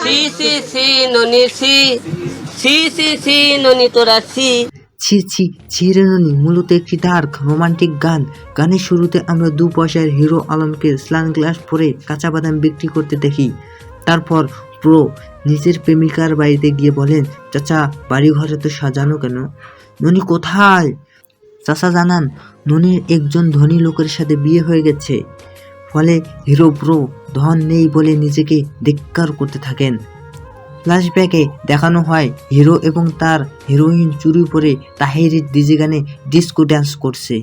C C C ননি C C C C ননি তোরা C. ছি ছি ছিঁড়ে ননি মূলত একটি ডার্ক রোমান্টিক গান। গানের শুরুতে আমরা 2 পয়সার হিরো আলমকে স্লান গ্লাস পরে কাঁচা বাদাম বিক্রি করতে দেখি। তারপর প্রো নিজের প্রেমিকার বাড়িতে গিয়ে বলেন, চাচা বাড়ি ঘরে তো সাজানো কেন? ননি কোথায়? চাচা জানান ননির একজন ধনী লোকের সাথে বিয়ে হয়ে গেছে। ফলে হিরো ব্রো ধন নেই বলে নিজেকে ধিক্কার করতে থাকেন। ফ্ল্যাশব্যাকে দেখানো হয় হিরো এবং তার হিরোইন চুরি পরে তাহিরির ডিজে গানে ডিস্কো ড্যান্স করছে।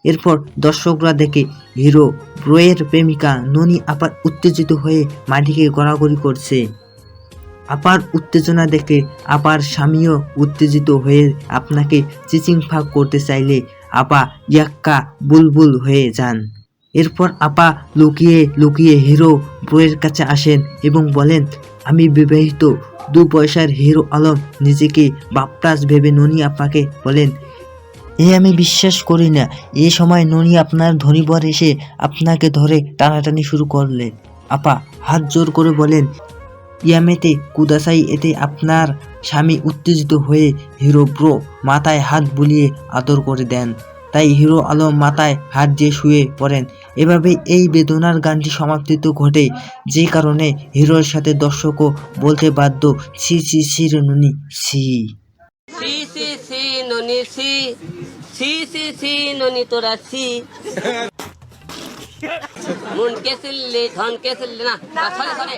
এরপর দর্শকরা দেখে হিরো ব্রোয়ের প্রেমিকা ননি আপার উত্তেজিত হয়ে মাটিকে গড়াগড়ি করছে। আপার উত্তেজনা দেখে আপার স্বামীও উত্তেজিত হয়ে আপনাকে চিচিং ফাঁক করতে চাইলে আপা ইয়াক্কা বুলবুল হয়ে যান। এরপর আপা লুকিয়ে লুকিয়ে হিরো ব্রোয়ের কাছে আসেন এবং বলেন, আমি বিবাহিত 2 পয়সার হিরো আলম নিজেকে বাপটাজ ভেবে ননি আপাকে বলেন, আমি বিশ্বাস করি না। এ সময় ননি আপনার ধনী বর এসে আপনাকে ধরে টানাটানি শুরু করলে। আপা হাত জোর করে বলেন, ইয়ামেতে কুদাসাই। এতে আপনার স্বামী উত্তেজিত হয়ে হিরো ব্রো মাথায় হাত বুলিয়ে আদর করে দেন। তাই হিরো আলম মাথায় হাত দিয়ে শুয়ে পড়েন। এভাবে এই বেদনার গানটি সমাপ্তিত ঘটে, যে কারণে হিরোর সাথে দর্শকও বলতে বাধ্য, ছি ছি ছি রে ননি ছি। সি সি সি ননি সি সি সি সি ননি তোরা সি। মন কে সিললে ধন কে সিললে না সরে সরে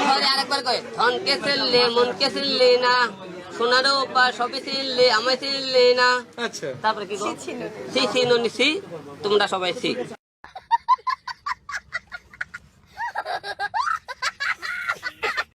সরে আরেকবার কয়, ধন কে সিললে মন কে সিললে না, সোনারও পা সবে সিললে আমায় সিললে না। তারপরে কি গো? সি সি ননি সি, তোমরা সবাই সি।